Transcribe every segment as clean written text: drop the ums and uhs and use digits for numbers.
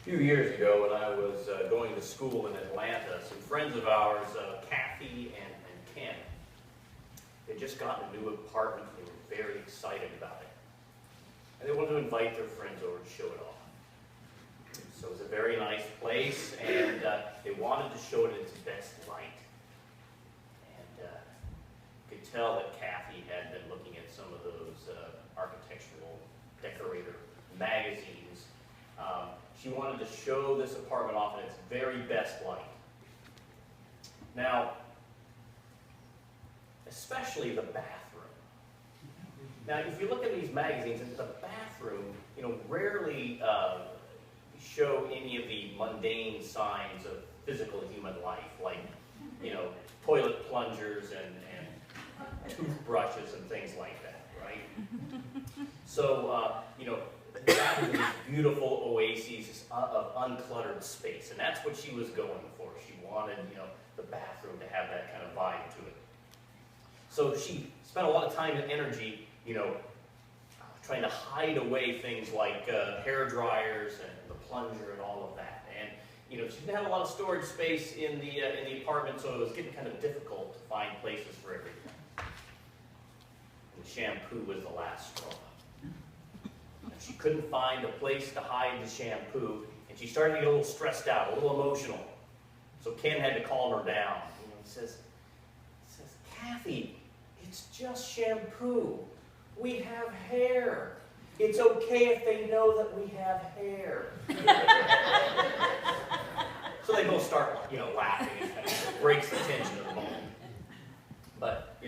A few years ago, when I was going to school in Atlanta, some friends of ours, Kathy and Ken, had just gotten a new apartment. They were very excited about it. And they wanted to invite their friends over to show it off. So it was a very nice place, and they wanted to show it in its best light. And you could tell that Kathy had been looking at some of those architectural decorator magazines. She wanted to show this apartment off in its very best light. Now, especially the bathroom. Now, if you look at these magazines, the bathroom, rarely show any of the mundane signs of physical human life, like, toilet plungers and toothbrushes and things like that, right? So, that was these beautiful oases of uncluttered space, and that's what she was going for. She wanted, the bathroom to have that kind of vibe to it. So she spent a lot of time and energy, trying to hide away things like hair dryers and the plunger and all of that. And she didn't have a lot of storage space in the apartment, so it was getting kind of difficult to find places for everything. And the shampoo was the last straw. She couldn't find a place to hide the shampoo, and she started to get a little stressed out, a little emotional. So Ken had to calm her down. He says, Kathy, it's just shampoo. We have hair. It's okay if they know that we have hair. So they both start, laughing. It breaks the tension of the moment. But,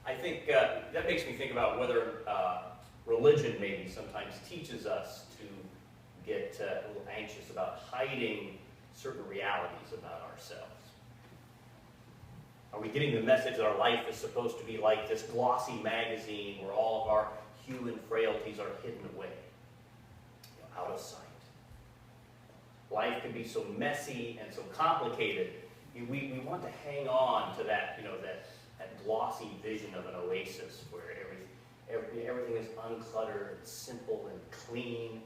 I think that makes me think about whether religion maybe sometimes teaches us to get a little anxious about hiding certain realities about ourselves. Are we getting the message that our life is supposed to be like this glossy magazine where all of our human frailties are hidden away, out of sight? Life can be so messy and so complicated. We want to hang on to that, that glossy vision of an oasis where everything is uncluttered, simple and clean.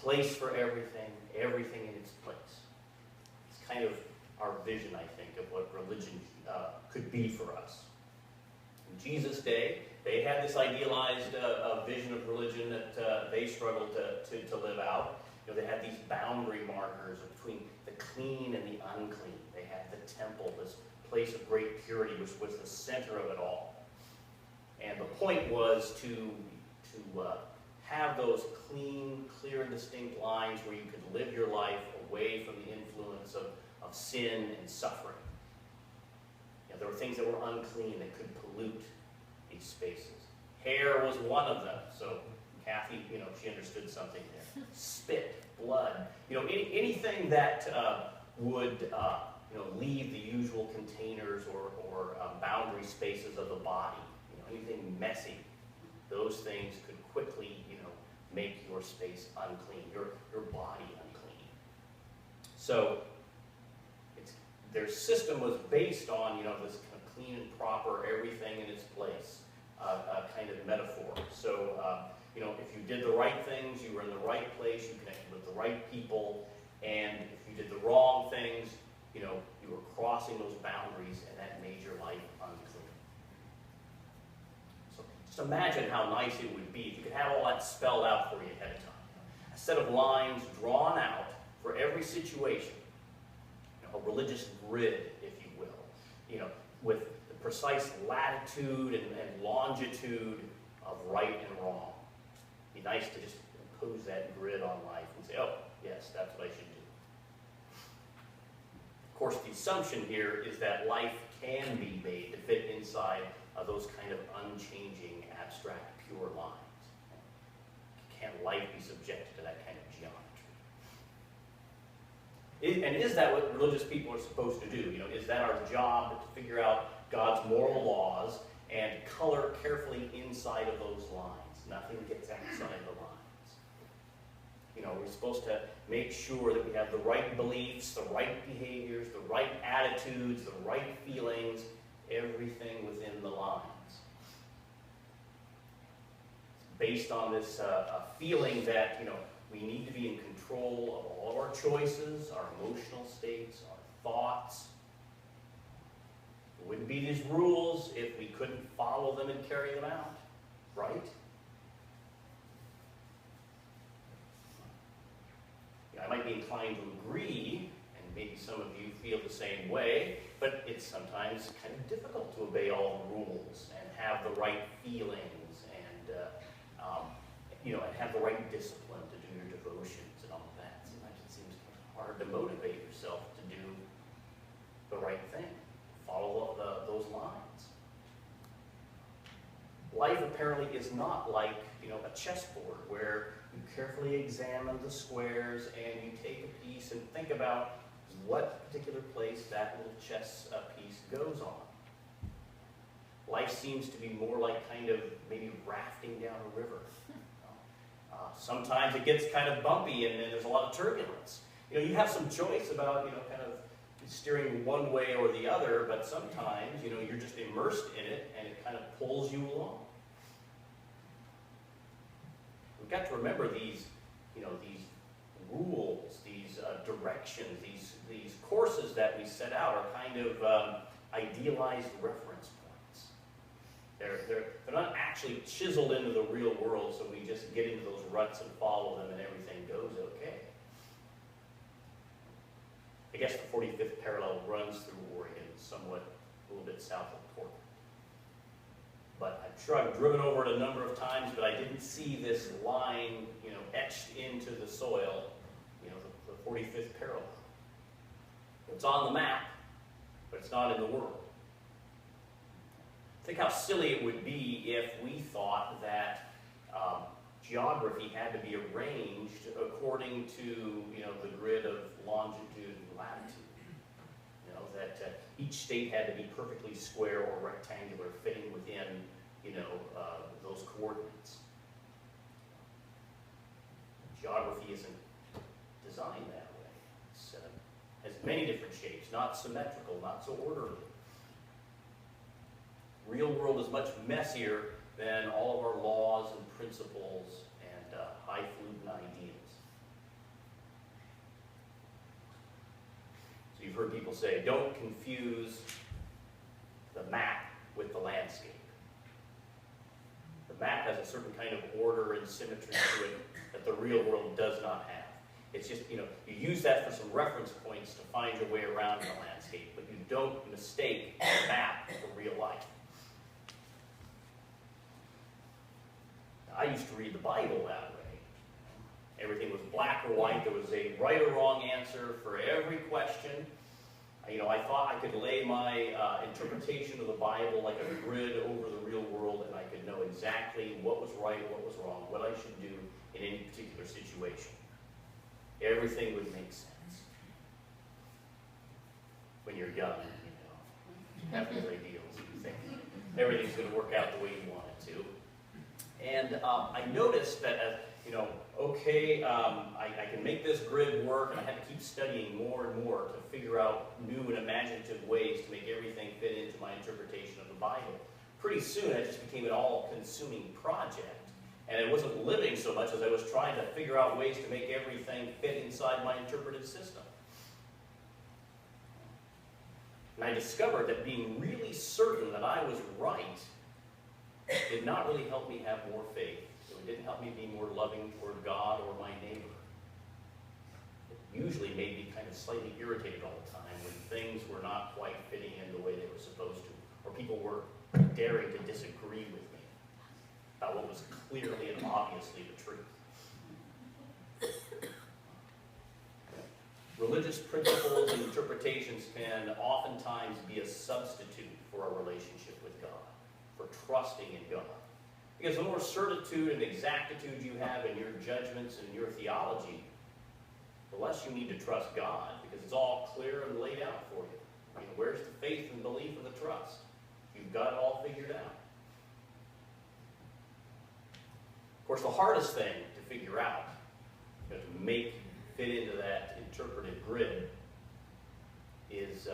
Place for everything in its place. It's kind of our vision, I think, of what religion could be for us. In Jesus' day, they had this idealized vision of religion that they struggled to live out. They had these boundary markers between the clean and the unclean. They had the temple, this place of great purity, which was the center of it all. And the point was to have those clean, clear, and distinct lines where you could live your life away from the influence of sin and suffering. There were things that were unclean that could pollute these spaces. Hair was one of them. So Kathy, she understood something there. Spit, blood, anything that would leave the usual containers or boundary spaces of the body. Anything messy, those things could quickly, make your space unclean, your body unclean. So their system was based on, this kind of clean and proper, everything in its place, kind of metaphor. So, if you did the right things, you were in the right place, you connected with the right people, and if you did the wrong things, you were crossing those boundaries, and that made your life unclean. So just imagine how nice it would be if you could have all that spelled out for you ahead of time. A set of lines drawn out for every situation. A religious grid, if you will, with the precise latitude and longitude of right and wrong. It'd be nice to just impose that grid on life and say, oh, yes, that's what I should do. Of course, the assumption here is that life can be made to fit inside of those kind of unchanging, abstract, pure lines. Can life be subjected to that kind of geometry? And is that what religious people are supposed to do? Is that our job to figure out God's moral laws and color carefully inside of those lines? Nothing gets outside the lines. We're supposed to make sure that we have the right beliefs, the right behaviors, the right attitudes, the right feelings, everything within the lines. Based on this feeling that, We need to be in control of all of our choices, our emotional states, our thoughts. There wouldn't be these rules if we couldn't follow them and carry them out, right? Yeah, I might be inclined to agree, and maybe some of you feel the same way, but it's sometimes kind of difficult to obey all the rules and have the right feelings and have the right discipline to do your devotions and all of that. Sometimes it seems kind of hard to motivate yourself to do the right thing, follow those lines. Life apparently is not like, a chessboard where you carefully examine the squares and you take a piece and think about what particular place that little chess piece goes on. Life seems to be more like kind of maybe rafting down a river. Sometimes it gets kind of bumpy and there's a lot of turbulence. You have some choice about, kind of steering one way or the other, but sometimes, you're just immersed in it and it kind of pulls you along. We've got to remember these rules, these directions, these courses that we set out are kind of idealized reference points. They're not actually chiseled into the real world, so we just get into those ruts and follow them and everything goes okay. I guess the 45th parallel runs through Oregon, somewhat a little bit south of Portland. But I'm sure I've driven over it a number of times, but I didn't see this line, etched into the soil, the 45th parallel. It's on the map, but it's not in the world. Think how silly it would be if we thought that geography had to be arranged according to, the grid of longitude and latitude. That each state had to be perfectly square or rectangular, fitting within, those coordinates. Geography isn't designed that way. It has many different shapes, not symmetrical, not so orderly. Real world is much messier than all of our laws and principles and highfalutin ideas. So you've heard people say, don't confuse the map with the landscape. The map has a certain kind of order and symmetry to it that the real world does not have. It's just, you use that for some reference points to find your way around the landscape, but you don't mistake the map for real life. I used to read the Bible that way. Everything was black or white. There was a right or wrong answer for every question. I thought I could lay my interpretation of the Bible like a grid over the real world, and I could know exactly what was right, what was wrong, what I should do in any particular situation. Everything would make sense. When you're young, you have these ideals, and you think everything's going to work out the way you want it to. And I noticed that, I can make this grid work, and I had to keep studying more and more to figure out new and imaginative ways to make everything fit into my interpretation of the Bible. Pretty soon, it just became an all-consuming project, and I wasn't living so much as I was trying to figure out ways to make everything fit inside my interpretive system. And I discovered that being really certain that I was right did not really help me have more faith. It didn't help me be more loving toward God or my neighbor. It usually made me kind of slightly irritated all the time when things were not quite fitting in the way they were supposed to, or people were daring to disagree with me about what was clearly and obviously the truth. Religious principles and interpretations can oftentimes be a substitute for a relationship with God, for trusting in God. Because the more certitude and exactitude you have in your judgments and your theology, the less you need to trust God, because it's all clear and laid out for you. Where's the faith and belief and the trust? You've got it all figured out. Of course, the hardest thing to figure out, to make fit into that interpretive grid, is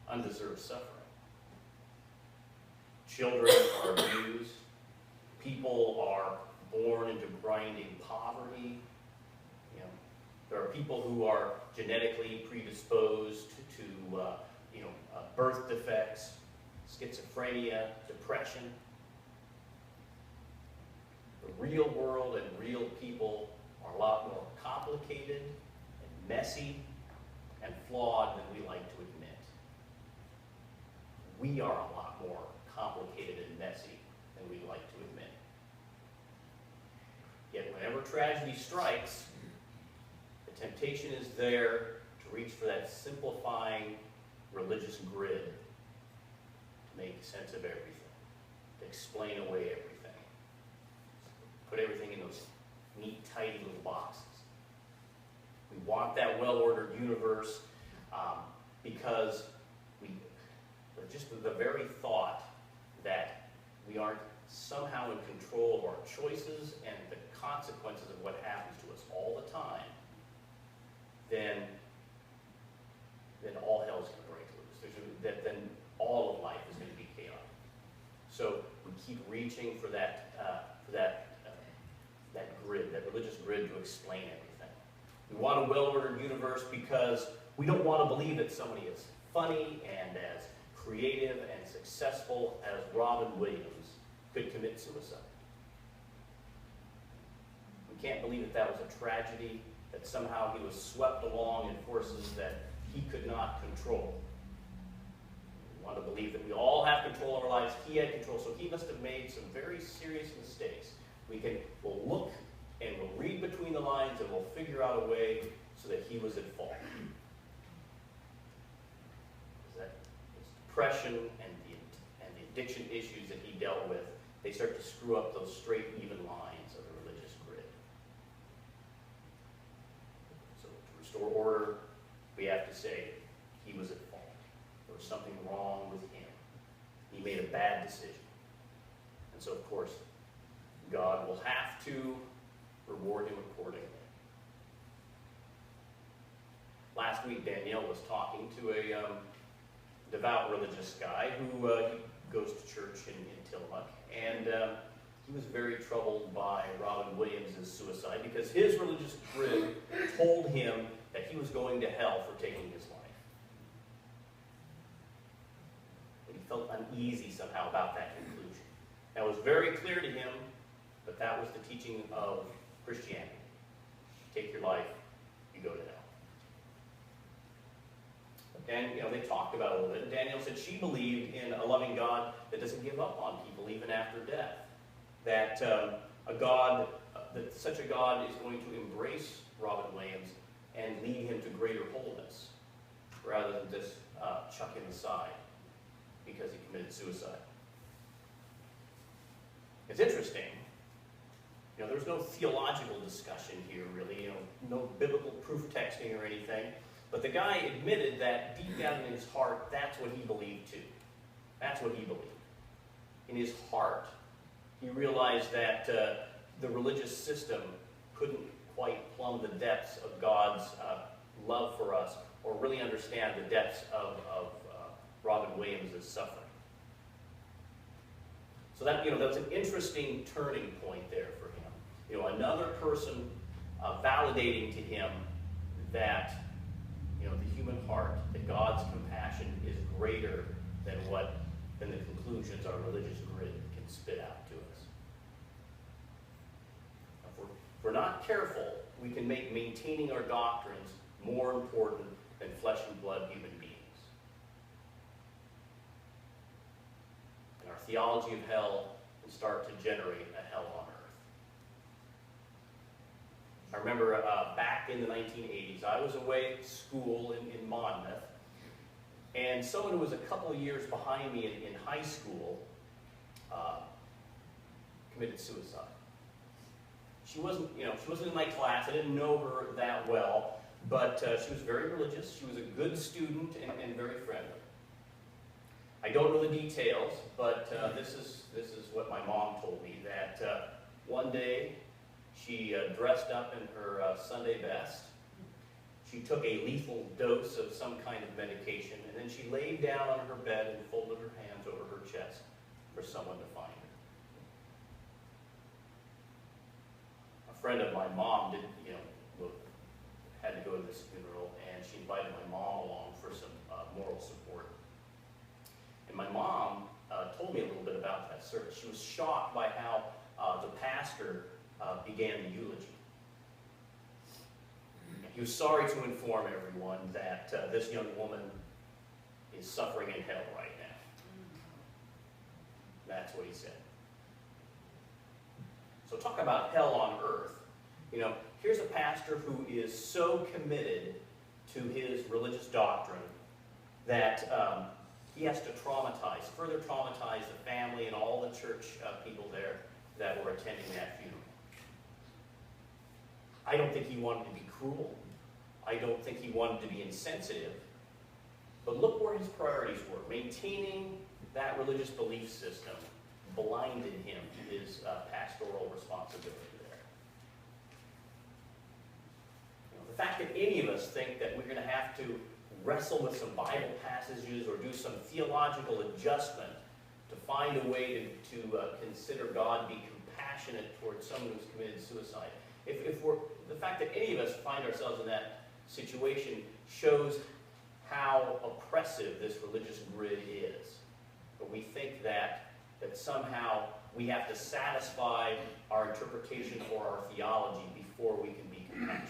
undeserved suffering. Children are abused. People are born into grinding poverty. people who are genetically predisposed to birth defects, schizophrenia, depression. The real world and real people are a lot more complicated and messy and flawed than we like to admit. We are a lot more complicated and messy than we like to admit. Yet whenever tragedy strikes, the temptation is there to reach for that simplifying religious grid to make sense of everything, to explain away everything, put everything in those neat, tidy little boxes. We want that well-ordered universe because just the very thought that we aren't somehow in control of our choices and the consequences of what happens to us all the time, then all hell's going to break loose. Then all of life is going to be chaotic. So we keep reaching for that grid, that religious grid to explain everything. We want a well-ordered universe because we don't want to believe that somebody as funny and as creative and successful as Robin Williams could commit suicide. We can't believe that was a tragedy, that somehow he was swept along in forces that he could not control. We want to believe that we all have control of our lives. He had control, so he must have made some very serious mistakes. We'll look and we'll read between the lines and we'll figure out a way so that he was at fault. That depression and the addiction issues that he dealt with, they start to screw up those straight, even lines of the religious grid. So to restore order, we have to say he was at fault. There was something wrong with him. He made a bad decision. And so, of course, God will have to reward him accordingly. Last week, Danielle was talking to a devout religious guy who goes to church in Tillamook, and he was very troubled by Robin Williams' suicide because his religious grid told him that he was going to hell for taking his life. But he felt uneasy somehow about that conclusion. That was very clear to him, but that was the teaching of Christianity. Take your life, you go to hell. And they talked about it a little bit. And Danielle said she believed in a loving God that doesn't give up on people even after death. That such a God is going to embrace Robin Williams and lead him to greater wholeness, rather than just chuck him aside because he committed suicide. It's interesting. There's no theological discussion here, really. No biblical proof texting or anything. But the guy admitted that deep down in his heart, that's what he believed too. That's what he believed. In his heart, he realized that the religious system couldn't quite plumb the depths of God's love for us, or really understand the depths of Robin Williams' suffering. So that was an interesting turning point there for him. Another person validating to him that the human heart, that God's compassion is greater than the conclusions our religious grid can spit out to us. If we're not careful, we can make maintaining our doctrines more important than flesh and blood human beings. And our theology of hell can start to generate a hell on earth. I remember back in the 1980s, I was away at school in Monmouth, and someone who was a couple of years behind me in high school committed suicide. She wasn't in my class. I didn't know her that well, but she was very religious. She was a good student and very friendly. I don't know the details, but this is what my mom told me, that one day she dressed up in her Sunday best. She took a lethal dose of some kind of medication, and then she laid down on her bed and folded her hands over her chest for someone to find her. A friend of my mom had to go And my mom told me a little bit about that service. She was shocked by how the pastor began the eulogy. He was sorry to inform everyone that this young woman is suffering in hell right now. That's what he said. So talk about hell on earth. You know, here's a pastor who is so committed to his religious doctrine that he has to further traumatize the family and all the church people there that were attending that funeral. I don't think he wanted to be cruel. I don't think he wanted to be insensitive. But look where his priorities were. Maintaining that religious belief system blinded him to his pastoral responsibility there. You know, the fact that any of us think that we're going to have to wrestle with some Bible passages or do some theological adjustment to find a way to consider God be compassionate towards someone who's committed suicide. The fact that any of us find ourselves in that situation shows how oppressive this religious grid is. But we think that somehow we have to satisfy our interpretation or our theology before we can be compassionate.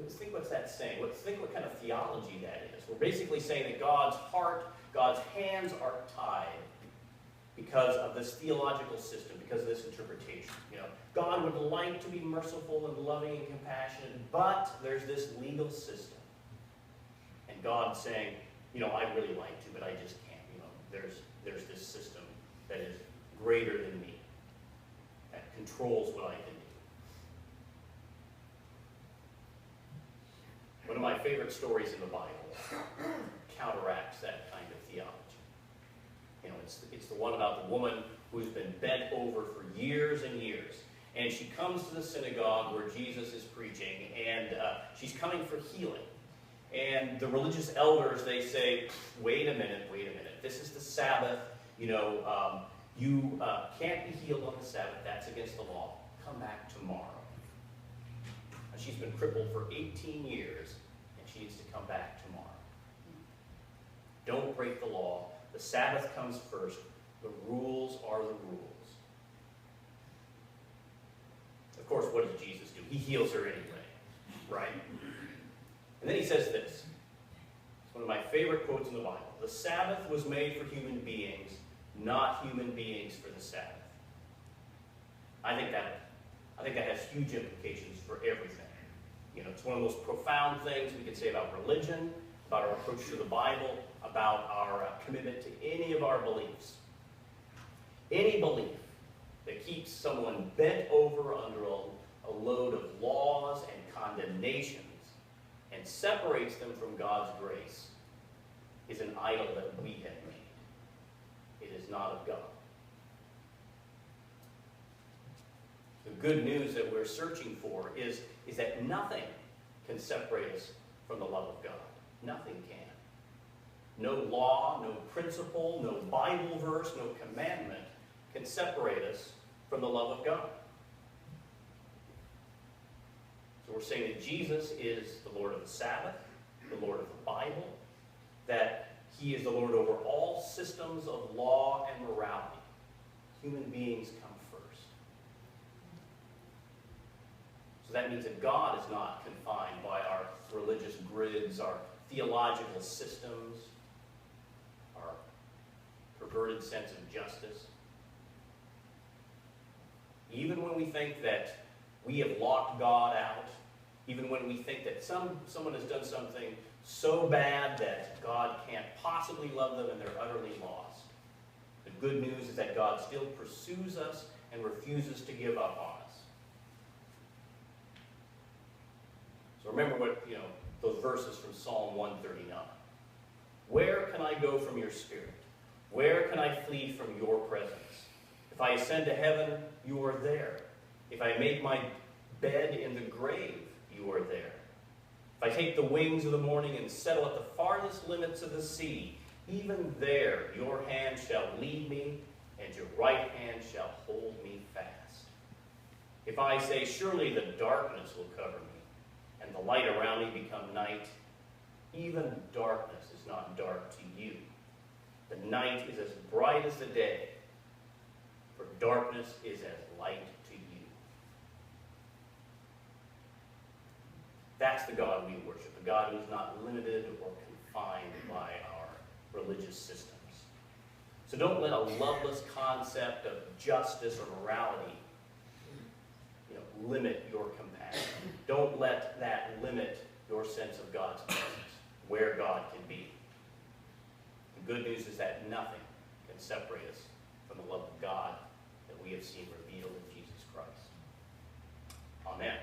Think what's that saying? Think what kind of theology that is. We're basically saying that God's heart, God's hands are tied because of this theological system, because of this interpretation. You know, God would like to be merciful and loving and compassionate, but there's this legal system. And God's saying, you know, I'd really like to, but I just can't. You know, there's this system that is greater than me, that controls what I can do. One of my favorite stories in the Bible counteracts that kind of theology. You know, it's the one about the woman who's been bent over for years and years. And she comes to the synagogue where Jesus is preaching, and she's coming for healing. And the religious elders, they say, wait a minute. This is the Sabbath. You know, you can't be healed on the Sabbath. That's against the law. Come back tomorrow. And she's been crippled for 18 years, and she needs to come back tomorrow. Don't break the law. The Sabbath comes first. The rules are the rules. Of course, what does Jesus do? He heals her anyway, right? And then he says this. It's one of my favorite quotes in the Bible. The Sabbath was made for human beings, not human beings for the Sabbath. I think that has huge implications for everything. You know, it's one of the most profound things we can say about religion, about our approach to the Bible, about our commitment to any of our beliefs. Any belief that keeps someone bent over under a load of laws and condemnations and separates them from God's grace is an idol that we have made. It is not of God. The good news that we're searching for is that nothing can separate us from the love of God. Nothing can. No law, no principle, no Bible verse, no commandment can separate us from the love of God. So we're saying that Jesus is the Lord of the Sabbath, the Lord of the Bible, that he is the Lord over all systems of law and morality. Human beings come first. So that means that God is not confined by our religious grids, our theological systems, our perverted sense of justice. Even when we think that we have locked God out, even when we think that someone has done something so bad that God can't possibly love them and they're utterly lost, the good news is that God still pursues us and refuses to give up on us. So remember those verses from Psalm 139. Where can I go from your spirit? Where can I flee from your presence? If I ascend to heaven, you are there. If I make my bed in the grave, you are there. If I take the wings of the morning and settle at the farthest limits of the sea, even there your hand shall lead me, and your right hand shall hold me fast. If I say, surely the darkness will cover me, and the light around me become night, Even darkness is not dark to you. The night is as bright as the day, for darkness is as light to you. That's the God we worship, a God who is not limited or confined by our religious systems. So don't let a loveless concept of justice or morality, limit your compassion. Don't let that limit your sense of God's presence, where God can be. The good news is that nothing can separate us from the love of God that we have seen revealed in Jesus Christ. Amen.